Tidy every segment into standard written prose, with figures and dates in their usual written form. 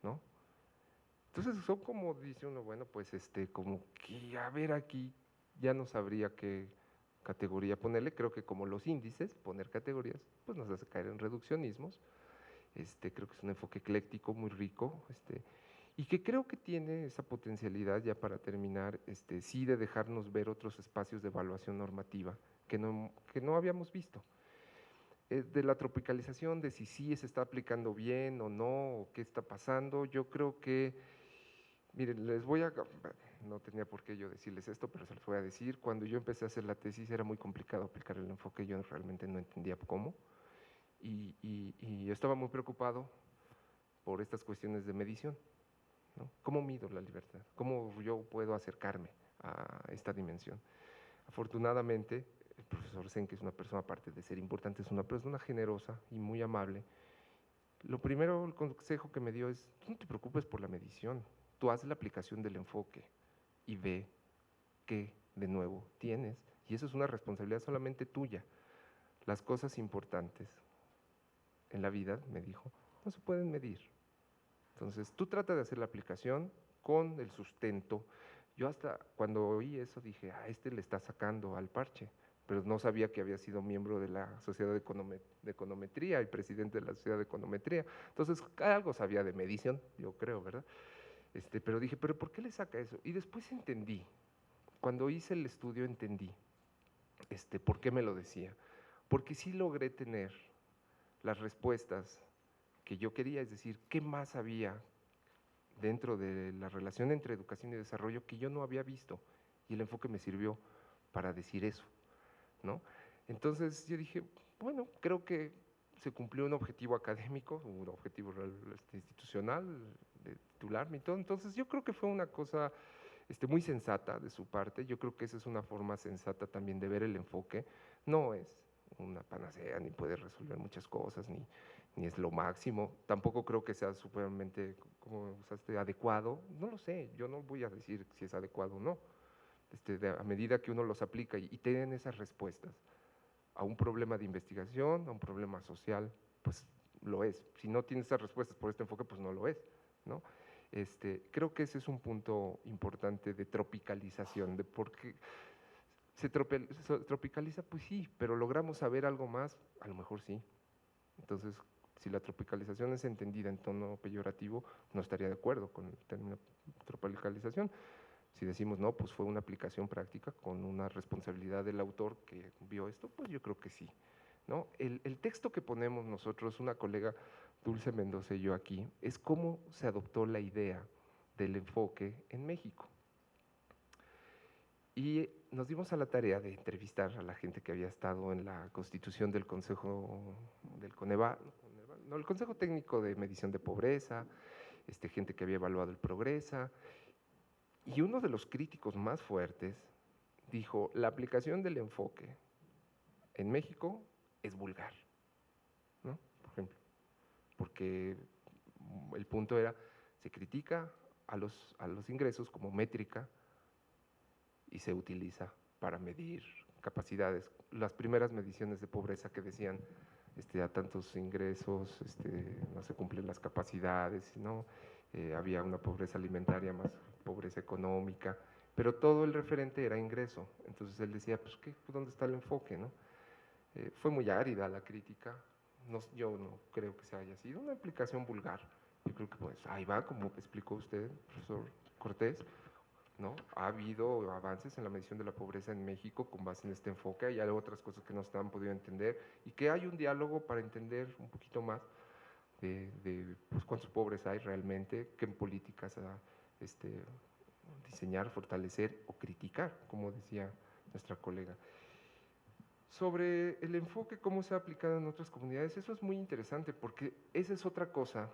¿no? Entonces son como, dice uno, bueno, pues como que, a ver, aquí ya no sabría qué categoría ponerle, creo que como los índices, poner categorías, pues nos hace caer en reduccionismos. Creo que es un enfoque ecléctico muy rico, y que creo que tiene esa potencialidad, ya para terminar, sí, de dejarnos ver otros espacios de evaluación normativa que no habíamos visto. De la tropicalización, de si sí se está aplicando bien o no, o qué está pasando, yo creo que, miren, no tenía por qué yo decirles esto, pero se los voy a decir, cuando yo empecé a hacer la tesis era muy complicado aplicar el enfoque, yo realmente no entendía cómo, y yo estaba muy preocupado por estas cuestiones de medición, ¿no? ¿Cómo mido la libertad? ¿Cómo yo puedo acercarme a esta dimensión? Afortunadamente, el profesor Sen, que es una persona, aparte de ser importante, es una persona generosa y muy amable. Lo primero, el consejo que me dio es, tú no te preocupes por la medición, tú haz la aplicación del enfoque y ve qué de nuevo tienes. Y eso es una responsabilidad solamente tuya. Las cosas importantes en la vida, me dijo, no se pueden medir. Entonces, tú trata de hacer la aplicación con el sustento. Yo hasta cuando oí eso dije, le está sacando al parche, pero no sabía que había sido miembro de la Sociedad de Econometría y presidente de la Sociedad de Econometría. Entonces, algo sabía de medición, yo creo, ¿verdad? Pero dije, ¿pero por qué le saca eso? Y después entendí, cuando hice el estudio entendí, por qué me lo decía. Porque sí logré tener las respuestas que yo quería, es decir, ¿qué más había dentro de la relación entre educación y desarrollo que yo no había visto? Y el enfoque me sirvió para decir eso, ¿no? Entonces yo dije, bueno, creo que se cumplió un objetivo académico, un objetivo institucional, de titularme y todo. Entonces yo creo que fue una cosa muy sensata de su parte. Yo creo que esa es una forma sensata también de ver el enfoque. No es una panacea, ni puede resolver muchas cosas, ni es lo máximo. Tampoco creo que sea supermente, como usaste, adecuado. No lo sé, yo no voy a decir si es adecuado o no. A medida que uno los aplica y tienen esas respuestas a un problema de investigación, a un problema social, pues lo es. Si no tienes esas respuestas por este enfoque, pues no lo es, ¿no? Creo que ese es un punto importante de tropicalización, de por qué se tropicaliza, pues sí, pero logramos saber algo más, a lo mejor sí. Entonces, si la tropicalización es entendida en tono peyorativo, no estaría de acuerdo con el término tropicalización. Si decimos, no, pues fue una aplicación práctica con una responsabilidad del autor que vio esto, pues yo creo que sí, ¿no? El texto que ponemos nosotros, una colega, Dulce Mendoza y yo aquí, es cómo se adoptó la idea del enfoque en México. Y nos dimos a la tarea de entrevistar a la gente que había estado en la constitución del Consejo del Coneva, no, el Consejo Técnico de Medición de Pobreza, gente que había evaluado el Progresa, y uno de los críticos más fuertes dijo, la aplicación del enfoque en México es vulgar, ¿no? Por ejemplo, porque el punto era, se critica a los ingresos como métrica y se utiliza para medir capacidades. Las primeras mediciones de pobreza que decían, a tantos ingresos, no se cumplen las capacidades, ¿no? Había una pobreza alimentaria más pobreza económica, pero todo el referente era ingreso. Entonces él decía, pues, ¿dónde está el enfoque, no? Fue muy árida la crítica, no, yo no creo que se haya sido una aplicación vulgar. Yo creo que pues ahí va, como explicó usted, profesor Cortés, ¿no? Ha habido avances en la medición de la pobreza en México con base en este enfoque, hay otras cosas que no se han podido entender y que hay un diálogo para entender un poquito más de pues, cuántos pobres hay realmente, qué políticas diseñar, fortalecer o criticar, como decía nuestra colega. Sobre el enfoque, cómo se ha aplicado en otras comunidades, eso es muy interesante porque esa es otra cosa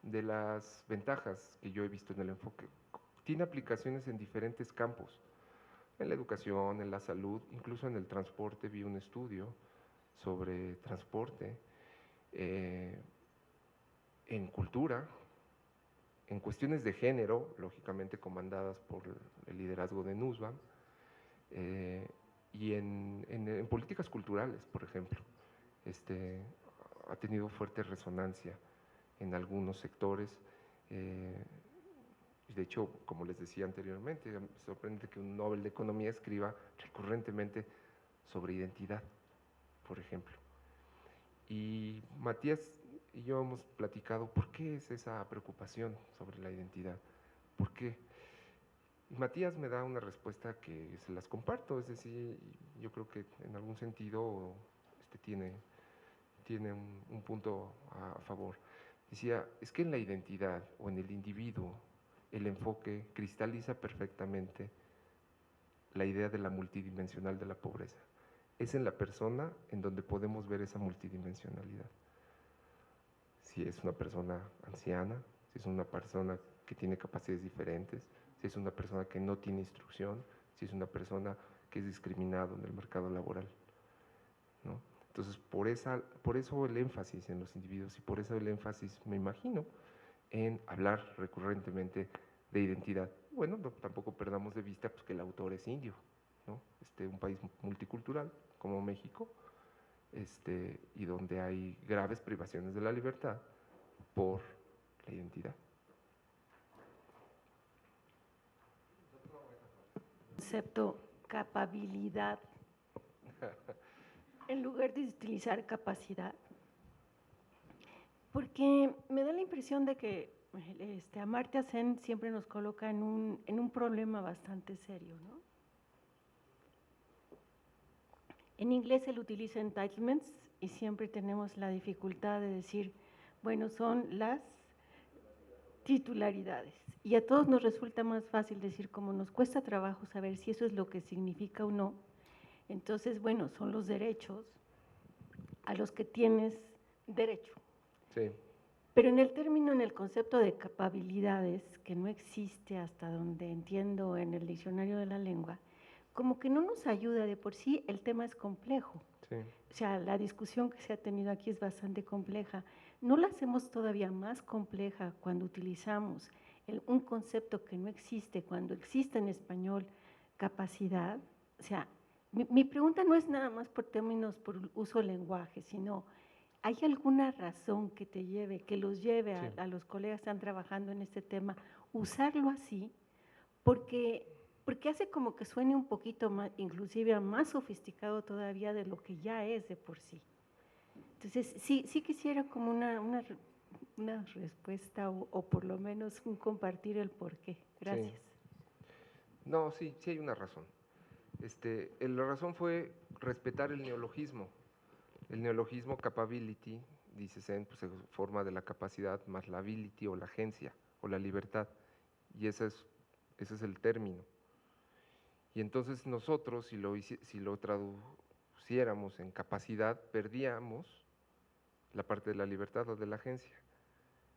de las ventajas que yo he visto en el enfoque. Tiene aplicaciones en diferentes campos, en la educación, en la salud, incluso en el transporte. Vi un estudio sobre transporte, eh, en cultura, en cuestiones de género, lógicamente comandadas por el liderazgo de Nussbaum, eh, y en políticas culturales, por ejemplo. Ha tenido fuerte resonancia. en algunos sectores. De hecho, como les decía anteriormente, me sorprende que un Nobel de Economía escriba recurrentemente sobre identidad, por ejemplo. Y Matías y yo hemos platicado por qué es esa preocupación sobre la identidad, por qué. Y Matías me da una respuesta que se las comparto, es decir, yo creo que en algún sentido tiene un punto a favor. Decía, es que en la identidad o en el individuo el enfoque cristaliza perfectamente la idea de la multidimensional de la pobreza. Es en la persona en donde podemos ver esa multidimensionalidad. Si es una persona anciana, si es una persona que tiene capacidades diferentes, si es una persona que no tiene instrucción, si es una persona que es discriminado en el mercado laboral, ¿no? Entonces, por eso el énfasis en los individuos y por eso el énfasis, me imagino, en hablar recurrentemente de identidad. Bueno, no, tampoco perdamos de vista pues, que el autor es indio, ¿no? Un país multicultural como México, y donde hay graves privaciones de la libertad por la identidad. Concepto capabilidad en lugar de utilizar capacidad, porque me da la impresión de que Amartya Sen siempre nos coloca en un problema bastante serio, ¿no? En inglés él utiliza entitlements y siempre tenemos la dificultad de decir, bueno, son las titularidades. Y a todos nos resulta más fácil decir, como nos cuesta trabajo saber si eso es lo que significa o no, entonces, bueno, son los derechos a los que tienes derecho. Sí. Pero en el término, en el concepto de capabilidades, que no existe hasta donde entiendo en el diccionario de la lengua, como que no nos ayuda, de por sí el tema es complejo. Sí. O sea, la discusión que se ha tenido aquí es bastante compleja. No la hacemos todavía más compleja cuando utilizamos un concepto que no existe, cuando existe en español capacidad. O sea, mi pregunta no es nada más por términos, por uso del lenguaje, sino ¿hay alguna razón que te lleve, que los lleve Sí. a los colegas que están trabajando en este tema, usarlo así? Porque hace como que suene un poquito más, inclusive más sofisticado todavía de lo que ya es de por sí. Entonces, sí quisiera como una respuesta o por lo menos un compartir el porqué. Gracias. Sí. No, sí hay una razón. La razón fue respetar el neologismo. El neologismo capability, dice Sen, pues se forma de la capacidad más la ability o la agencia o la libertad. Y ese es el término. Y entonces nosotros, si lo traduciéramos en capacidad, perdíamos la parte de la libertad o de la agencia.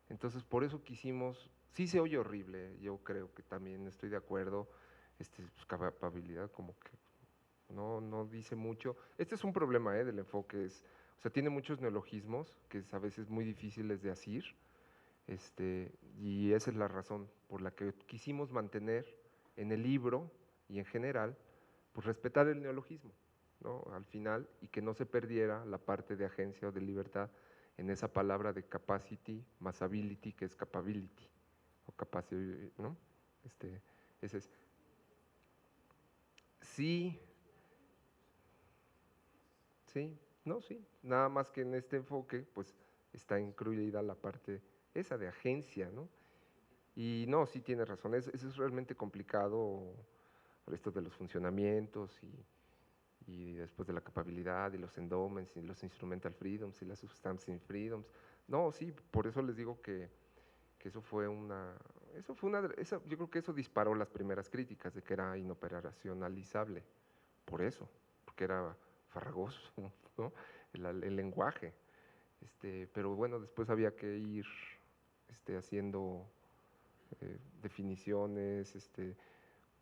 Entonces, por eso quisimos, sí se oye horrible, yo creo que también estoy de acuerdo, pues, capabilidad como que no dice mucho. Este es un problema del enfoque, o sea, tiene muchos neologismos que es a veces muy difíciles de asir, y esa es la razón por la que quisimos mantener en el libro y en general, pues respetar el neologismo, ¿no? Al final, y que no se perdiera la parte de agencia o de libertad en esa palabra de capacity más ability, que es capability, o capacity, ¿no? Ese es. Sí, sí, no, sí, nada más que en este enfoque, pues está incluida la parte esa de agencia, ¿no? Y no, sí tiene razón, eso es realmente complicado, esto de los funcionamientos y después de la capabilidad y los endowments y los instrumental freedoms y las substantial freedoms. No, sí, por eso les digo que yo creo que eso disparó las primeras críticas de que era inoperacionalizable, por eso, porque era farragoso, ¿no? El lenguaje. Pero bueno, después había que ir haciendo definiciones,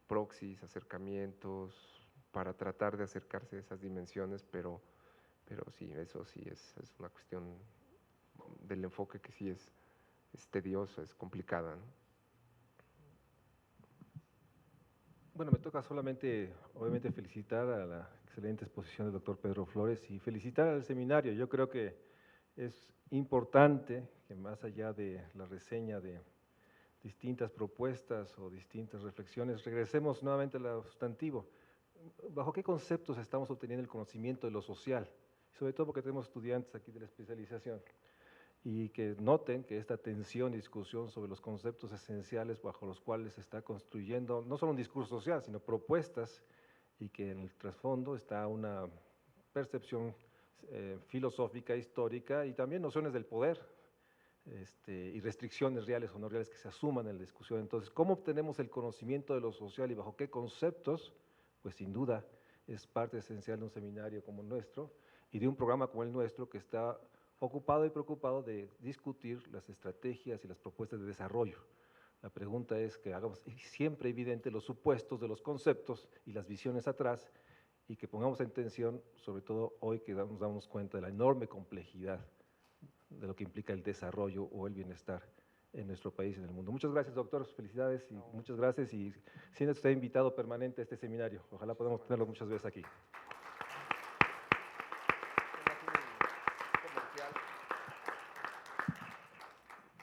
proxies, acercamientos, para tratar de acercarse a esas dimensiones, pero sí, eso sí es una cuestión del enfoque que sí es tediosa, es complicada, ¿no? Bueno, me toca solamente, obviamente, felicitar a la excelente exposición del doctor Pedro Flores y felicitar al seminario. Yo creo que es importante que más allá de la reseña de distintas propuestas o distintas reflexiones, regresemos nuevamente al sustantivo. ¿Bajo qué conceptos estamos obteniendo el conocimiento de lo social? Sobre todo porque tenemos estudiantes aquí de la especialización, y que noten que esta tensión y discusión sobre los conceptos esenciales bajo los cuales se está construyendo no solo un discurso social, sino propuestas, y que en el trasfondo está una percepción filosófica, histórica, y también nociones del poder y restricciones reales o no reales que se asuman en la discusión. Entonces, ¿cómo obtenemos el conocimiento de lo social y bajo qué conceptos? Pues sin duda es parte esencial de un seminario como el nuestro y de un programa como el nuestro, que está ocupado y preocupado de discutir las estrategias y las propuestas de desarrollo. La pregunta es que hagamos siempre evidente los supuestos de los conceptos y las visiones atrás, y que pongamos en tensión, sobre todo hoy que nos damos cuenta de la enorme complejidad de lo que implica el desarrollo o el bienestar en nuestro país y en el mundo. Muchas gracias, doctor, felicidades y muchas gracias, y siendo usted invitado permanente a este seminario. Ojalá podamos tenerlo muchas veces aquí.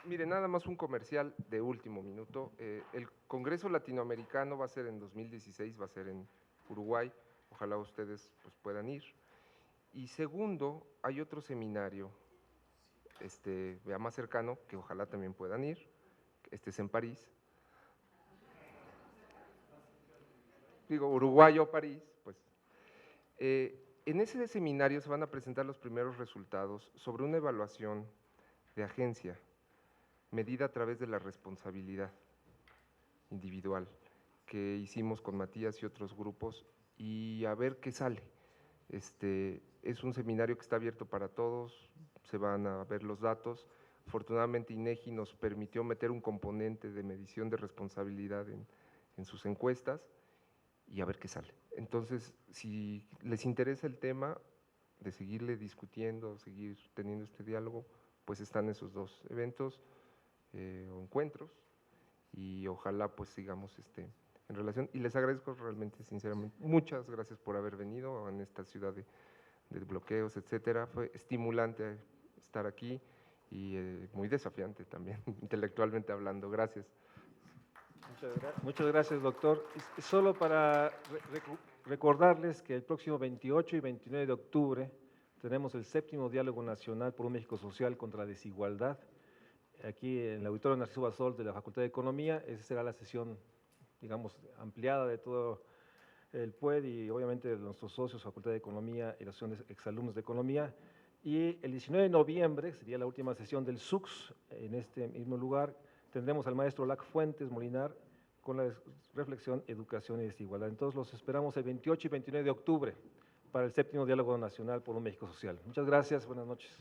Mire, nada más un comercial de último minuto. El Congreso Latinoamericano va a ser en 2016, va a ser en Uruguay. Ojalá ustedes pues, puedan ir. Y segundo, hay otro seminario ya más cercano, que ojalá también puedan ir. Este es en París. Digo, Uruguay o París, pues. En ese seminario se van a presentar los primeros resultados sobre una evaluación de agencia medida a través de la responsabilidad individual que hicimos con Matías y otros grupos, y a ver qué sale. Es un seminario que está abierto para todos, se van a ver los datos. Afortunadamente INEGI nos permitió meter un componente de medición de responsabilidad en sus encuestas, y a ver qué sale. Entonces, si les interesa el tema de seguirle discutiendo, seguir teniendo este diálogo, pues están esos dos eventos o encuentros, y ojalá pues sigamos en relación, y les agradezco realmente, sinceramente, muchas gracias por haber venido en esta ciudad de bloqueos, etcétera. Fue estimulante estar aquí y muy desafiante también, intelectualmente hablando. Gracias. Muchas gracias, doctor. Solo para recordarles que el próximo 28 y 29 de octubre tenemos el 7º Diálogo Nacional por un México Social contra la Desigualdad, aquí en el Auditorio Narciso Bassols de la Facultad de Economía. Esa será la sesión, digamos, ampliada de todo el PUED y obviamente de nuestros socios, Facultad de Economía y la Asociación de Exalumnos de Economía. Y el 19 de noviembre sería la última sesión del SUX en este mismo lugar. Tendremos al maestro Lac Fuentes Molinar con la reflexión Educación y Desigualdad. Entonces los esperamos el 28 y 29 de octubre para el 7º Diálogo Nacional por un México Social. Muchas gracias, buenas noches.